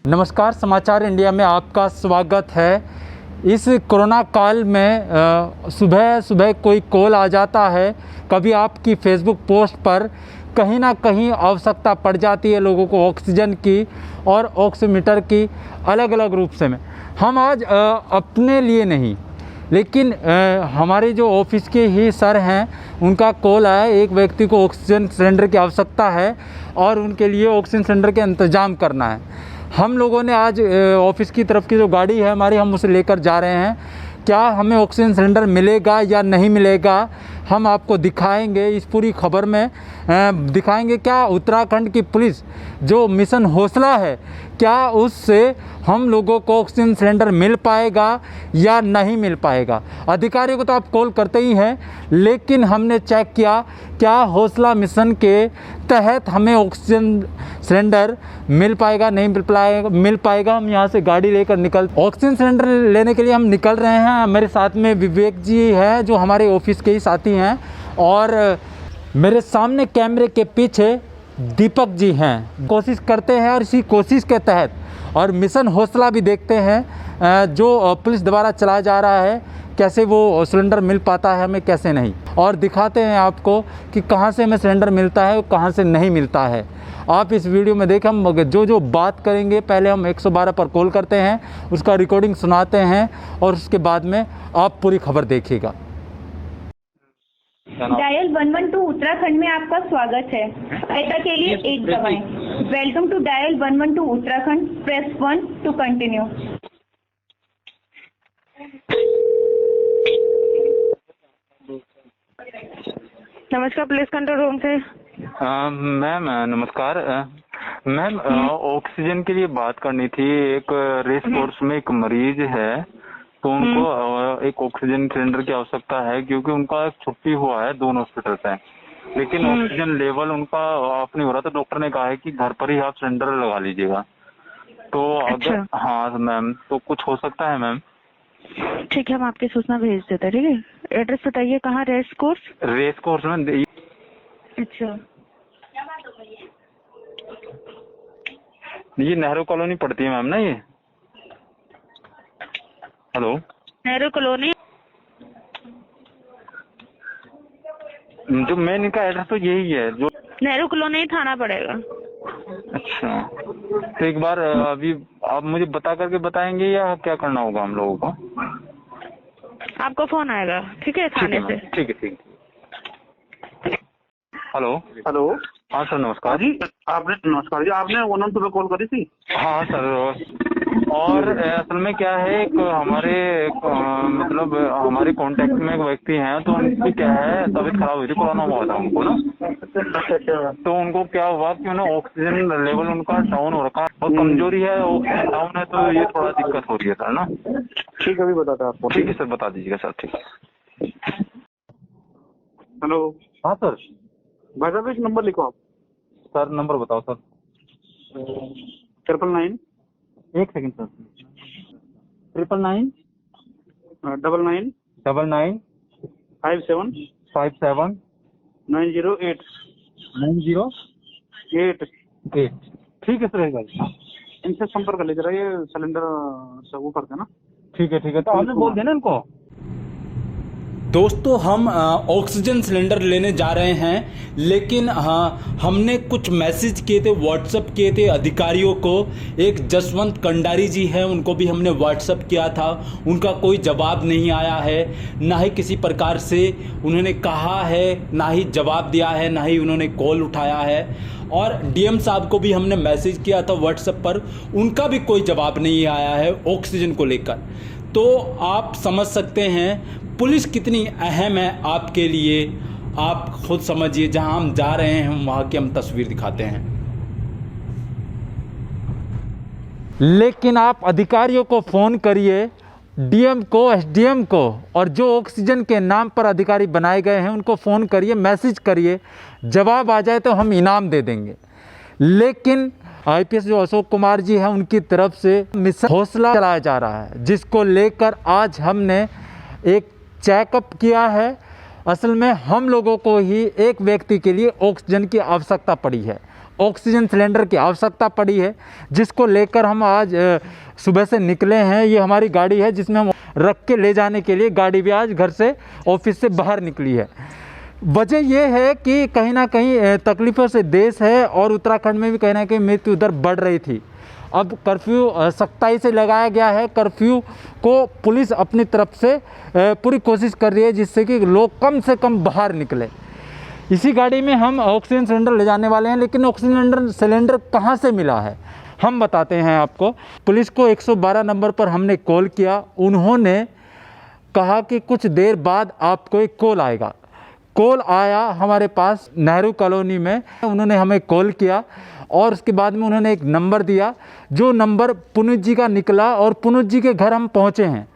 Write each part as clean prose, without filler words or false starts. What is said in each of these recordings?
नमस्कार, समाचार इंडिया में आपका स्वागत है। इस कोरोना काल में सुबह सुबह कोई कॉल आ जाता है, कभी आपकी फेसबुक पोस्ट पर कहीं ना कहीं आवश्यकता पड़ जाती है लोगों को ऑक्सीजन की और ऑक्सीमीटर की अलग अलग रूप से में। हम आज अपने लिए नहीं लेकिन हमारे जो ऑफिस के ही सर हैं उनका कॉल आया, एक व्यक्ति को ऑक्सीजन सिलेंडर की आवश्यकता है और उनके लिए ऑक्सीजन सिलेंडर के इंतज़ाम करना है। हम लोगों ने आज ऑफिस की तरफ की जो गाड़ी है हमारी, हम उसे लेकर जा रहे हैं। क्या हमें ऑक्सीजन सिलेंडर मिलेगा या नहीं मिलेगा, हम आपको दिखाएंगे। इस पूरी खबर में दिखाएंगे क्या उत्तराखंड की पुलिस जो मिशन हौसला है, क्या उससे हम लोगों को ऑक्सीजन सिलेंडर मिल पाएगा या नहीं मिल पाएगा। अधिकारियों को तो आप कॉल करते ही हैं, लेकिन हमने चेक किया क्या हौसला मिशन के तहत हमें ऑक्सीजन सिलेंडर मिल पाएगा नहीं मिल पाएगा। हम यहाँ से गाड़ी लेकर ऑक्सीजन सिलेंडर लेने के लिए हम निकल रहे हैं। मेरे साथ में विवेक जी है जो हमारे ऑफिस के ही साथी हैं, और मेरे सामने कैमरे के पीछे दीपक जी हैं। कोशिश करते हैं और इसी कोशिश के तहत और मिशन हौसला भी देखते हैं जो पुलिस द्वारा चलाया जा रहा है, कैसे वो सिलेंडर मिल पाता है हमें, कैसे नहीं, और दिखाते हैं आपको कि कहाँ से हमें सिलेंडर मिलता है और कहाँ से नहीं मिलता है। आप इस वीडियो में देखें, हम जो बात करेंगे पहले हम 112 पर कॉल करते हैं, उसका रिकॉर्डिंग सुनाते हैं और उसके बाद में आप पूरी खबर देखिएगा। डायल 112 उत्तराखंड में आपका स्वागत है। सहायता के लिए 1 दबाएं। Welcome to dial 112 Uttarakhand, press 1 to continue. नमस्कार, पुलिस कंट्रोल रूम से। मैम नमस्कार। मैम ऑक्सीजन के लिए बात करनी थी। एक रेस कोर्स में एक मरीज है, तो उनको एक ऑक्सीजन सिलेंडर की आवश्यकता है क्योंकि उनका छुट्टी हुआ है दोनों हॉस्पिटल से, लेकिन ऑक्सीजन लेवल उनका ऑफ नहीं हो रहा। तो डॉक्टर ने कहा है कि घर पर ही आप सिलेंडर लगा लीजिएगा। तो अगर हाँ मैम, तो कुछ हो सकता है मैम? ठीक है, हम आपकी सूचना भेज देते हैं। ठीक है, एड्रेस बताइए। कहाँ? रेस कोर्स में। अच्छा, ये नेहरू कॉलोनी पड़ती है मैम ना ये? Hello, Nehru colony. जो मेन इनका एड्रेस तो यही है जो नेहरू कॉलोनी थाना पड़ेगा। अच्छा, तो एक बार अभी आप मुझे बता करके बताएंगे या क्या करना होगा हम लोगों को? आपको फोन आएगा, ठीक है, थाने से। ठीक है। हेलो। हाँ सर, नमस्कार जी। नमस्कार जी, आपने 112 पे कॉल करी थी? हाँ सर, और असल में क्या है, एक हमारे कांटेक्ट में एक व्यक्ति हैं, तो उनकी क्या है तबीयत खराब हुई थी, कोरोना हुआ था उनको ना। अच्छा। तो उनको क्या हुआ कि उन्हें ऑक्सीजन लेवल उनका डाउन हो रखा और कमजोरी है, ऑक्सीजन डाउन है, तो ये थोड़ा दिक्कत हो रही है सर ना। ठीक है, अभी बताता आपको। ठीक है सर, बता दीजिएगा सर। ठीक है। हेलो। हाँ सर। भाई साहब एक नंबर लिखो आप। सर नंबर बताओ सर। 999। एक सेकंड सर। 999 99 99 57 57 908 908। ठीक है सर, इनसे संपर्क कर लीजिएगा, ये सिलेंडर से वो करते ना। ठीक है, तो आपने बोल देना इनको। दोस्तों, हम ऑक्सीजन सिलेंडर लेने जा रहे हैं, लेकिन हमने कुछ मैसेज किए थे, व्हाट्सएप किए थे अधिकारियों को। एक जसवंत कंडारी जी हैं, उनको भी हमने व्हाट्सएप किया था, उनका कोई जवाब नहीं आया है, ना ही किसी प्रकार से उन्होंने कहा है, ना ही जवाब दिया है, ना ही उन्होंने कॉल उठाया है। और डीएम साहब को भी हमने मैसेज किया था व्हाट्सएप पर, उनका भी कोई जवाब नहीं आया है ऑक्सीजन को लेकर। तो आप समझ सकते हैं पुलिस कितनी अहम है आपके लिए। आप खुद समझिए, जहां हम जा रहे हैं वहां की हम तस्वीर दिखाते हैं। लेकिन आप अधिकारियों को फ़ोन करिए, डीएम को, एसडीएम को, और जो ऑक्सीजन के नाम पर अधिकारी बनाए गए हैं उनको फ़ोन करिए, मैसेज करिए, जवाब आ जाए तो हम इनाम दे देंगे। लेकिन आईपीएस जो अशोक कुमार जी हैं उनकी तरफ से मिशन हौसला चलाया जा रहा है, जिसको लेकर आज हमने एक चेकअप किया है। असल में हम लोगों को ही एक व्यक्ति के लिए ऑक्सीजन की आवश्यकता पड़ी है ऑक्सीजन सिलेंडर की आवश्यकता पड़ी है, जिसको लेकर हम आज सुबह से निकले हैं। ये हमारी गाड़ी है जिसमें हम रख के ले जाने के लिए गाड़ी भी आज घर से ऑफिस से बाहर निकली है। वजह यह है कि कहीं ना कहीं तकलीफ़ों से देश है और उत्तराखंड में भी कहीं ना कहीं मृत्यु दर बढ़ रही थी। अब कर्फ्यू सख्ताई से लगाया गया है। कर्फ्यू को पुलिस अपनी तरफ से पूरी कोशिश कर रही है जिससे कि लोग कम से कम बाहर निकले। इसी गाड़ी में हम ऑक्सीजन सिलेंडर ले जाने वाले हैं, लेकिन ऑक्सीजन सिलेंडर कहाँ से मिला है हम बताते हैं आपको। पुलिस को 112 नंबर पर हमने कॉल किया। उन्होंने कहा कि कुछ देर बाद आपको एक कॉल आएगा। कॉल आया हमारे पास नेहरू कॉलोनी में। उन्होंने हमें कॉल किया और उसके बाद में उन्होंने एक नंबर दिया, जो नंबर पुनीत जी का निकला और पुनीत जी के घर हम पहुँचे हैं।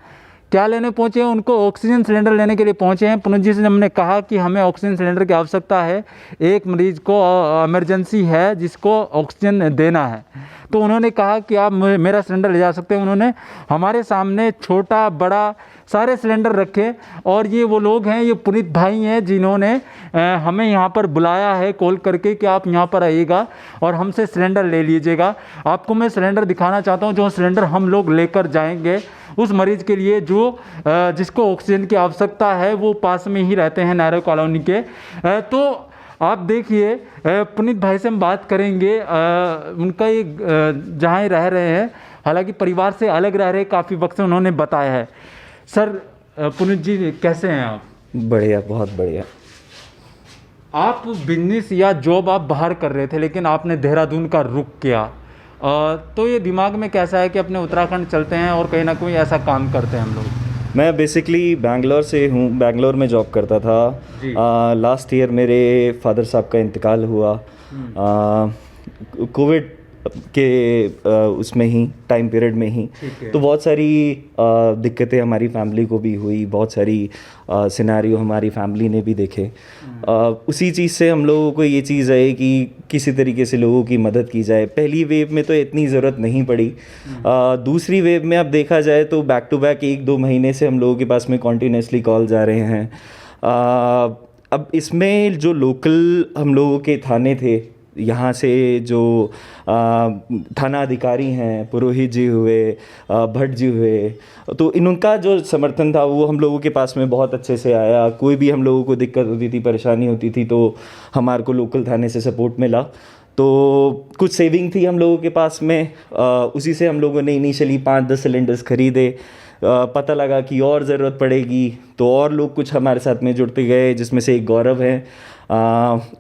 क्या लेने पहुँचे हैं? उनको ऑक्सीजन सिलेंडर लेने के लिए पहुँचे हैं। पुनीत जी से हमने कहा कि हमें ऑक्सीजन सिलेंडर की आवश्यकता है, एक मरीज़ को इमरजेंसी है जिसको ऑक्सीजन देना है। तो उन्होंने कहा कि आप मेरा सिलेंडर ले जा सकते हैं। उन्होंने हमारे सामने छोटा बड़ा सारे सिलेंडर रखे और ये वो लोग हैं, ये पुनीत भाई हैं जिन्होंने हमें यहाँ पर बुलाया है कॉल करके कि आप यहाँ पर आइएगा और हमसे सिलेंडर ले लीजिएगा। आपको मैं सिलेंडर दिखाना चाहता हूँ, जो सिलेंडर हम लोग लेकर जाएंगे उस मरीज़ के लिए जो जिसको ऑक्सीजन की आवश्यकता है, वो पास में ही रहते हैं नेहरू कॉलोनी के। तो आप देखिए पुनीत भाई से हम बात करेंगे। उनका ये जहाँ रह रहे हैं, हालांकि परिवार से अलग रह रहे काफ़ी वक्त से, उन्होंने बताया है। सर पुनीत जी कैसे हैं आप? बढ़िया, बहुत बढ़िया। आप बिजनेस या जॉब आप बाहर कर रहे थे, लेकिन आपने देहरादून का रुख किया, तो ये दिमाग में कैसा है कि अपने उत्तराखंड चलते हैं और कहीं ना कहीं ऐसा काम करते हैं हम लोग? मैं बेसिकली बैंगलोर से हूँ, बैंगलोर में जॉब करता था। लास्ट ईयर मेरे फादर साहब का इंतकाल हुआ कोविड के उसमें ही टाइम पीरियड में ही। तो बहुत सारी दिक्कतें हमारी फैमिली को भी हुई, बहुत सारी सिनेरियो हमारी फैमिली ने भी देखे। उसी चीज़ से हम लोगों को ये चीज़ है कि किसी तरीके से लोगों की मदद की जाए। पहली वेव में तो इतनी ज़रूरत नहीं पड़ी। दूसरी वेव में अब देखा जाए तो बैक टू बैक 1-2 महीने से हम लोगों के पास में कॉन्टीन्यूसली कॉल्स आ रहे हैं। अब इसमें जो लोकल हम लोगों के थाने थे, यहाँ से जो थाना अधिकारी हैं, पुरोहित जी हुए, भट्ट जी हुए, तो इनका जो समर्थन था वो हम लोगों के पास में बहुत अच्छे से आया। कोई भी हम लोगों को दिक्कत होती थी, परेशानी होती थी, तो हमारे को लोकल थाने से सपोर्ट मिला। तो कुछ सेविंग थी हम लोगों के पास में, उसी से हम लोगों ने इनिशियली 5-10 सिलेंडर्स खरीदे। पता लगा कि और ज़रूरत पड़ेगी तो और लोग कुछ हमारे साथ में जुड़ते गए, जिसमें से एक गौरव है,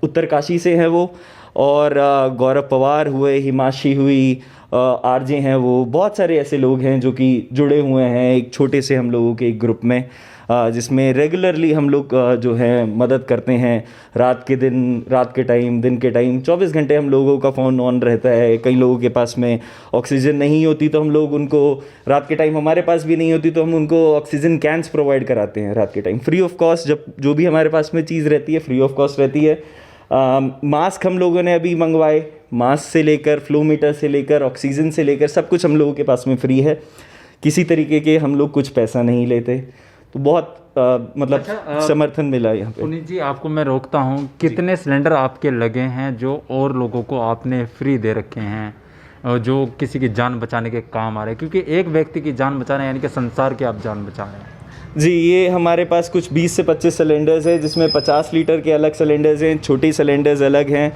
उत्तरकाशी से हैं वो, और गौरव पवार हुए, हिमाशी हुई, आरजे हैं वो। बहुत सारे ऐसे लोग हैं जो कि जुड़े हुए हैं एक छोटे से हम लोगों के एक ग्रुप में, जिसमें रेगुलरली हम लोग जो है मदद करते हैं। रात के टाइम, दिन के टाइम 24 घंटे हम लोगों का फ़ोन ऑन रहता है। कई लोगों के पास में ऑक्सीजन नहीं होती तो हम लोग उनको, रात के टाइम हमारे पास भी नहीं होती तो हम उनको ऑक्सीजन कैंस प्रोवाइड कराते हैं रात के टाइम, फ्री ऑफ कॉस्ट। जब जो भी हमारे पास में चीज़ रहती है फ्री ऑफ कॉस्ट रहती है। मास्क हम लोगों ने अभी मंगवाए, मास्क से लेकर फ्लो मीटर से लेकर ऑक्सीजन से लेकर सब कुछ हम लोगों के पास में फ्री है। किसी तरीके के हम लोग कुछ पैसा नहीं लेते, तो बहुत मतलब समर्थन मिला यहाँ पे। पुनीत जी, आपको मैं रोकता हूँ, कितने सिलेंडर आपके लगे हैं जो और लोगों को आपने फ्री दे रखे हैं, जो किसी की जान बचाने के काम आ रहे हैं? क्योंकि एक व्यक्ति की जान बचाना यानी कि संसार की आप जान बचा रहे हैं। जी, ये हमारे पास कुछ 20 से 25 सिलेंडर्स हैं, जिसमें 50 लीटर के अलग सिलेंडर्स हैं, छोटी सिलेंडर्स अलग हैं।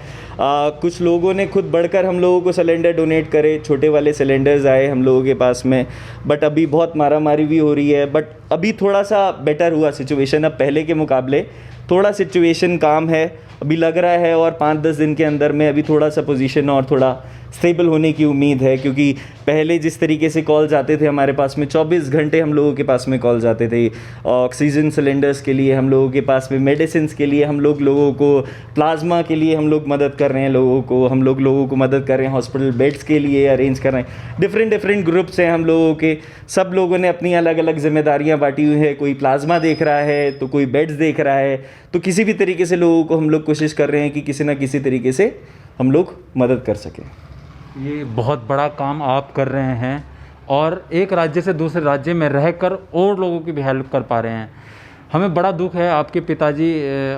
कुछ लोगों ने खुद बढ़कर हम लोगों को सिलेंडर डोनेट करे, छोटे वाले सिलेंडर्स आए हम लोगों के पास में। बट अभी बहुत मारामारी भी हो रही है, बट अभी थोड़ा सा बेटर हुआ सिचुएशन, अब पहले के मुकाबले थोड़ा सिचुएशन काम है अभी लग रहा है। और 5-10 दिन के अंदर में अभी थोड़ा सा पोजीशन और थोड़ा स्टेबल होने की उम्मीद है, क्योंकि पहले जिस तरीके से कॉल्स आते थे हमारे पास में 24 घंटे हम लोगों के पास में कॉल्स आते थे ऑक्सीजन सिलेंडर्स के लिए, हम लोगों के पास में मेडिसिन के लिए, हम लोगों को प्लाज्मा के लिए हम लोग मदद कर रहे हैं, हम लोगों को मदद कर रहे हैं, हॉस्पिटल बेड्स के लिए अरेंज कर रहे हैं। डिफरेंट ग्रुप्स हैं हम लोगों के, सब लोगों ने अपनी अलग अलग जिम्मेदारियाँ बांटी हुई है। कोई प्लाज्मा देख रहा है तो कोई बेड्स देख रहा है, तो किसी भी तरीके से लोगों को हम लोग कोशिश कर रहे हैं कि किसी ना किसी तरीके से हम लोग मदद कर सकें। ये बहुत बड़ा काम आप कर रहे हैं और एक राज्य से दूसरे राज्य में रहकर और लोगों की भी हेल्प कर पा रहे हैं। हमें बड़ा दुख है, आपके पिताजी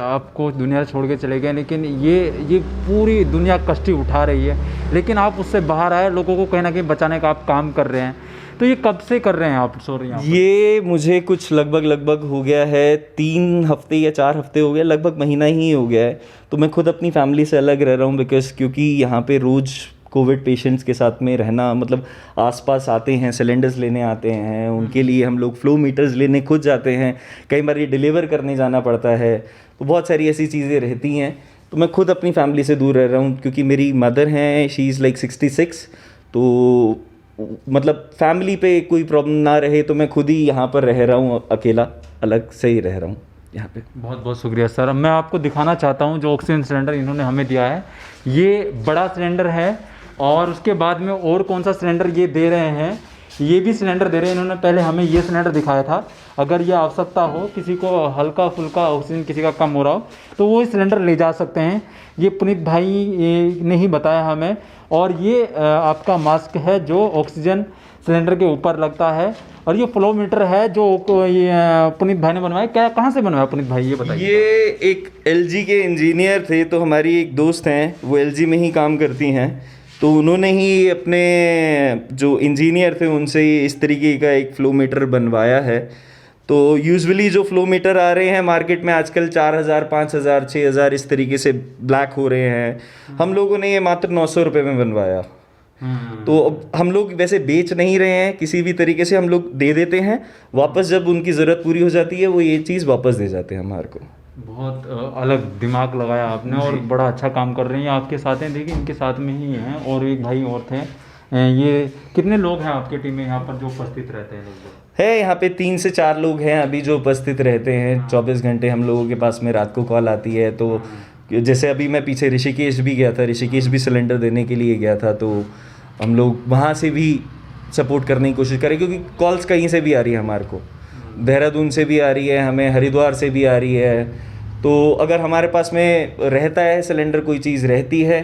आपको दुनिया छोड़ के चले गए, लेकिन ये पूरी दुनिया कष्ट उठा रही है, लेकिन आप उससे बाहर आए, लोगों को कहीं ना कहीं बचाने का आप काम कर रहे हैं। तो ये कब से कर रहे हैं आप? सॉरी, ये मुझे कुछ लगभग हो गया है 3 हफ्ते या 4 हफ्ते हो गए, लगभग महीना ही हो गया है। तो मैं खुद अपनी फैमिली से अलग रह रहा हूँ क्योंकि यहाँ पे रोज़ कोविड पेशेंट्स के साथ में रहना, मतलब आसपास आते हैं, सिलेंडर्स लेने आते हैं, उनके लिए हम लोग फ्लो मीटर्स लेने खुद जाते हैं, कई बार ये डिलीवर करने जाना पड़ता है, तो बहुत सारी ऐसी चीज़ें रहती हैं। तो मैं खुद अपनी फैमिली से दूर रह रहा हूँ क्योंकि मेरी मदर हैं, शी इज़ लाइक 66, तो मतलब फैमिली पे कोई प्रॉब्लम ना रहे तो मैं खुद ही यहाँ पर रह रहा हूँ, अकेला अलग से ही रह रहा हूँ यहाँ पे। बहुत बहुत शुक्रिया सर। मैं आपको दिखाना चाहता हूँ जो ऑक्सीजन सिलेंडर इन्होंने हमें दिया है, ये बड़ा सिलेंडर है, और उसके बाद में और कौन सा सिलेंडर ये दे रहे हैं, ये भी सिलेंडर दे रहे हैं इन्होंने। पहले हमें ये सिलेंडर दिखाया था, अगर ये आवश्यकता हो, किसी को हल्का फुल्का ऑक्सीजन किसी का कम हो रहा हो तो वो सिलेंडर ले जा सकते हैं। ये पुनीत भाई ने ही बताया हमें। और ये आपका मास्क है जो ऑक्सीजन सिलेंडर के ऊपर लगता है, और ये फ्लो मीटर है जो ये पुनीत भाई ने बनवाया। क्या, कहाँ से बनवाया पुनीत भाई, ये बताइए। ये एक LG के इंजीनियर थे, तो हमारी एक दोस्त हैं, वो LG में ही काम करती हैं, तो उन्होंने ही अपने जो इंजीनियर थे उनसे इस तरीके का एक फ्लो मीटर बनवाया है। तो यूजुअली जो फ्लो मीटर आ रहे हैं मार्केट में आजकल 4000, 5000, 6000 इस तरीके से ब्लैक हो रहे हैं, हम लोगों ने ये मात्र 900 रुपये में बनवाया। तो अब हम लोग वैसे बेच नहीं रहे हैं, किसी भी तरीके से हम लोग दे देते हैं वापस, जब उनकी ज़रूरत पूरी हो जाती है वो ये चीज़ वापस दे जाते हैं हमारे को। बहुत अलग दिमाग लगाया आपने और बड़ा अच्छा काम कर रही हैं। आपके साथ हैं, देखिए इनके साथ में ही हैं, और एक भाई और थे। ये कितने लोग हैं आपकी टीम में यहाँ पर जो उपस्थित रहते हैं? लोग है यहाँ पे 3 से 4 लोग हैं अभी जो उपस्थित रहते हैं। 24 घंटे हम लोगों के पास में रात को कॉल आती है। तो जैसे अभी मैं पीछे ऋषिकेश भी गया था, ऋषिकेश भी सिलेंडर देने के लिए गया था, तो हम लोग वहाँ से भी सपोर्ट करने की कोशिश करें, क्योंकि कॉल्स कहीं से भी आ रही है हमारे को, देहरादून से भी आ रही है, हमें हरिद्वार से भी आ रही है। तो अगर हमारे पास में रहता है सिलेंडर, कोई चीज़ रहती है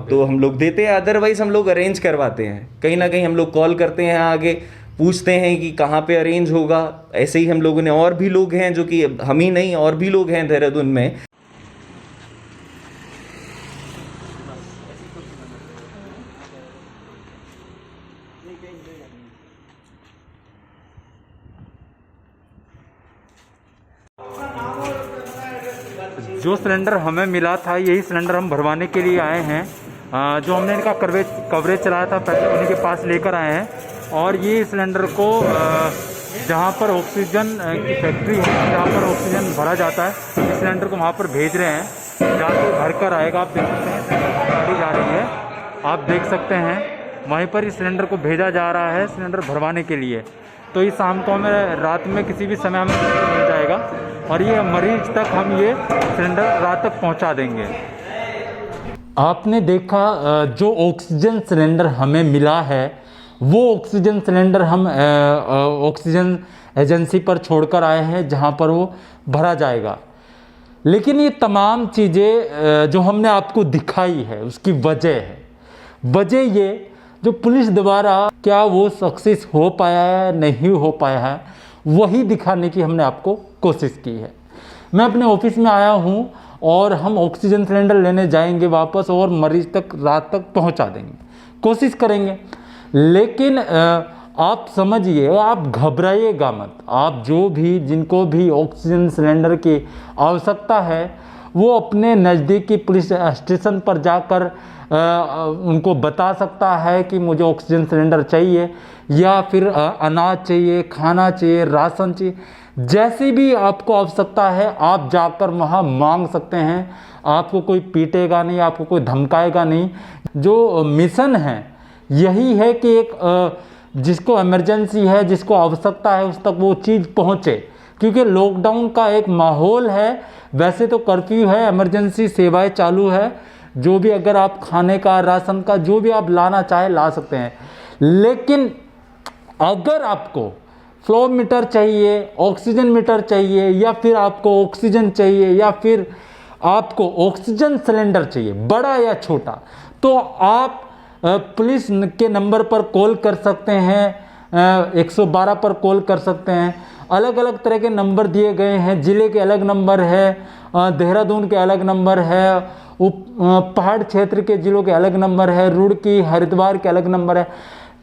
तो हम लोग देते हैं, अदरवाइज़ हम लोग अरेंज करवाते हैं। कहीं ना कहीं हम लोग कॉल करते हैं, आगे पूछते हैं कि कहाँ पे अरेंज होगा। ऐसे ही हम लोगों ने, और भी लोग हैं जो कि हम ही नहीं, और भी लोग हैं देहरादून में। जो सिलेंडर हमें मिला था, यही सिलेंडर हम भरवाने के लिए आए हैं। जो हमने इनका कवरेज चलाया था पहले, उन्हीं के पास लेकर आए हैं। और ये सिलेंडर को जहाँ पर ऑक्सीजन की फैक्ट्री है, जहाँ पर ऑक्सीजन भरा जाता है, इस सिलेंडर को वहाँ पर भेज रहे हैं, जाके भर कर आएगा। आप देख सकते हैं गाड़ी जा रही है, आप देख सकते हैं वहीं पर इस सिलेंडर को भेजा जा रहा है सिलेंडर भरवाने के लिए। तो इस शाम को हमें, रात में किसी भी समय हमें सिलेंडर मिल जाएगा, और ये मरीज तक हम ये सिलेंडर रात तक पहुंचा देंगे। आपने देखा जो ऑक्सीजन सिलेंडर हमें मिला है, वो ऑक्सीजन सिलेंडर हम ऑक्सीजन एजेंसी पर छोड़कर आए हैं, जहां पर वो भरा जाएगा। लेकिन ये तमाम चीज़ें जो हमने आपको दिखाई है, उसकी वजह ये जो पुलिस द्वारा क्या वो सक्सेस हो पाया है, नहीं हो पाया है, वही दिखाने की हमने आपको कोशिश की है। मैं अपने ऑफिस में आया हूँ और हम ऑक्सीजन सिलेंडर लेने जाएंगे वापस, और मरीज तक रात तक पहुँचा देंगे, कोशिश करेंगे। लेकिन आप समझिए, आप घबराइएगा मत। आप जो भी, जिनको भी ऑक्सीजन सिलेंडर की आवश्यकता है, वो अपने नज़दीकी पुलिस स्टेशन पर जाकर उनको बता सकता है कि मुझे ऑक्सीजन सिलेंडर चाहिए, या फिर अनाज चाहिए, खाना चाहिए, राशन चाहिए, जैसी भी आपको आवश्यकता है, आप जाकर वहाँ मांग सकते हैं। आपको कोई पीटेगा नहीं, आपको कोई धमकाएगा नहीं। जो मिशन है यही है कि एक जिसको इमरजेंसी है, जिसको आवश्यकता है, उस तक वो चीज़ पहुँचे। क्योंकि लॉकडाउन का एक माहौल है, वैसे तो कर्फ्यू है, इमरजेंसी सेवाएं चालू है। जो भी, अगर आप खाने का, राशन का, जो भी आप लाना चाहे ला सकते हैं। लेकिन अगर आपको फ्लो मीटर चाहिए, ऑक्सीजन मीटर चाहिए, या फिर आपको ऑक्सीजन चाहिए, या फिर आपको ऑक्सीजन सिलेंडर चाहिए, बड़ा या छोटा, तो आप पुलिस के नंबर पर कॉल कर सकते हैं, 112 पर कॉल कर सकते हैं। अलग अलग तरह के नंबर दिए गए हैं। ज़िले के अलग नंबर है, देहरादून के अलग नंबर है, पहाड़ क्षेत्र के ज़िलों के अलग नंबर है, रुड़की हरिद्वार के अलग नंबर है।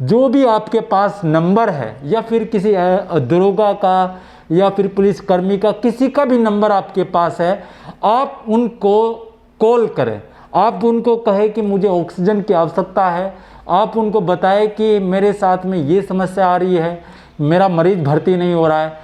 जो भी आपके पास नंबर है या फिर किसी दरोगा का या फिर पुलिसकर्मी का, किसी का भी नंबर आपके पास है, आप उनको कॉल करें। आप उनको कहें कि मुझे ऑक्सीजन की आवश्यकता है। आप उनको बताएं कि मेरे साथ में ये समस्या आ रही है, मेरा मरीज़ भर्ती नहीं हो रहा है,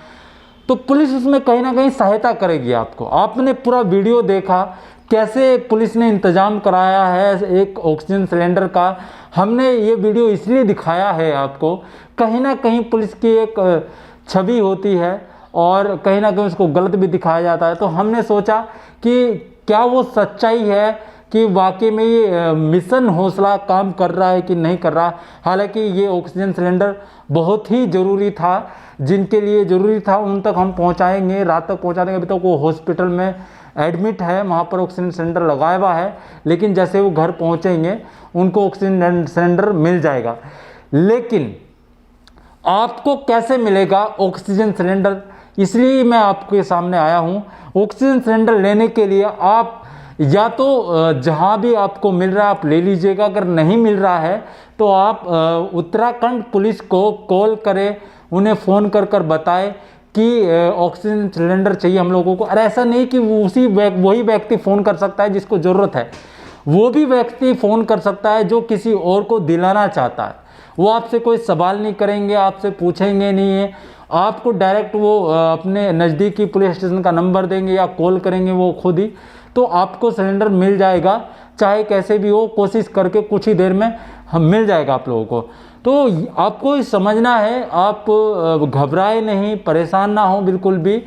तो पुलिस उसमें कहीं ना कहीं सहायता करेगी आपको। आपने पूरा वीडियो देखा कैसे पुलिस ने इंतज़ाम कराया है एक ऑक्सीजन सिलेंडर का। हमने ये वीडियो इसलिए दिखाया है आपको, कहीं ना कहीं पुलिस की एक छवि होती है और कहीं ना कहीं उसको गलत भी दिखाया जाता है। तो हमने सोचा कि क्या वो सच्चाई है कि वाकई में ये मिशन हौसला काम कर रहा है कि नहीं कर रहा। हालांकि ये ऑक्सीजन सिलेंडर बहुत ही ज़रूरी था, जिनके लिए ज़रूरी था उन तक हम पहुंचाएंगे, रात तक पहुंचा देंगे। अभी तक वो हॉस्पिटल में एडमिट है, वहाँ पर ऑक्सीजन सिलेंडर लगाया हुआ है, लेकिन जैसे वो घर पहुँचेंगे उनको ऑक्सीजन सिलेंडर मिल जाएगा। लेकिन आपको कैसे मिलेगा ऑक्सीजन सिलेंडर, इसलिए मैं आपके सामने आया हूँ। ऑक्सीजन सिलेंडर लेने के लिए आप या तो जहाँ भी आपको मिल रहा है आप ले लीजिएगा, अगर नहीं मिल रहा है तो आप उत्तराखंड पुलिस को कॉल करें, उन्हें फ़ोन कर कर बताएं कि ऑक्सीजन सिलेंडर चाहिए हम लोगों को। और ऐसा नहीं कि वही व्यक्ति फ़ोन कर सकता है जिसको ज़रूरत है, वो भी व्यक्ति फ़ोन कर सकता है जो किसी और को दिलाना चाहता है। वो आपसे कोई सवाल नहीं करेंगे, आपसे पूछेंगे नहीं है, आपको डायरेक्ट वो अपने नज़दीकी पुलिस स्टेशन का नंबर देंगे या कॉल करेंगे वो खुद ही, तो आपको सिलेंडर मिल जाएगा। चाहे कैसे भी हो, कोशिश करके कुछ ही देर में हम मिल जाएगा आप लोगों को। तो आपको समझना है, आप घबराए नहीं, परेशान ना हो बिल्कुल भी।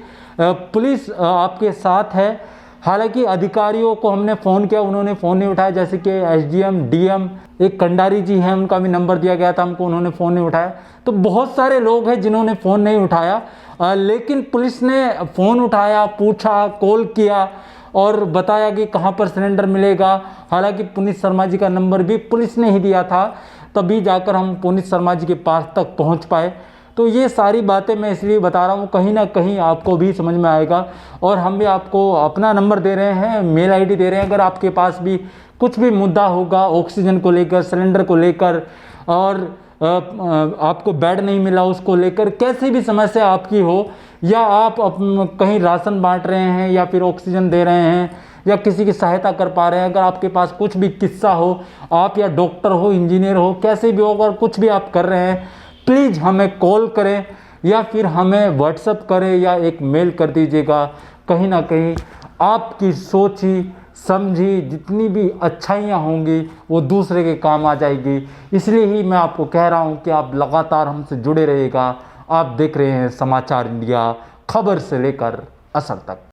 पुलिस आपके साथ है। हालांकि अधिकारियों को हमने फ़ोन किया, उन्होंने फ़ोन नहीं उठाया, जैसे कि एसडीएम, डीएम, एक कंडारी जी हैं, उनका भी नंबर दिया गया था हमको, उन्होंने फ़ोन नहीं उठाया। तो बहुत सारे लोग हैं जिन्होंने फ़ोन नहीं उठाया, लेकिन पुलिस ने फ़ोन उठाया, पूछा, कॉल किया और बताया कि कहाँ पर सिलेंडर मिलेगा। हालांकि पुनीत शर्मा जी का नंबर भी पुलिस ने ही दिया था, तभी जाकर हम पुनीत शर्मा जी के पास तक पहुँच पाए। तो ये सारी बातें मैं इसलिए बता रहा हूँ, कहीं ना कहीं आपको भी समझ में आएगा। और हम भी आपको अपना नंबर दे रहे हैं, मेल आईडी दे रहे हैं। अगर आपके पास भी कुछ भी मुद्दा होगा ऑक्सीजन को लेकर, सिलेंडर को लेकर, और आपको बेड नहीं मिला उसको लेकर, कैसी भी समस्या आपकी हो, या आप कहीं राशन बांट रहे हैं या फिर ऑक्सीजन दे रहे हैं या किसी की सहायता कर पा रहे हैं, अगर आपके पास कुछ भी किस्सा हो, आप या डॉक्टर हो, इंजीनियर हो, कैसे भी हो, अगर कुछ भी आप कर रहे हैं, प्लीज़ हमें कॉल करें या फिर हमें व्हाट्सएप करें या एक मेल कर दीजिएगा। कहीं ना कहीं आपकी सोची समझी जितनी भी अच्छाइयाँ होंगी वो दूसरे के काम आ जाएगी। इसलिए ही मैं आपको कह रहा हूँ कि आप लगातार हमसे जुड़े रहिएगा। आप देख रहे हैं समाचार इंडिया, खबर से लेकर असर तक।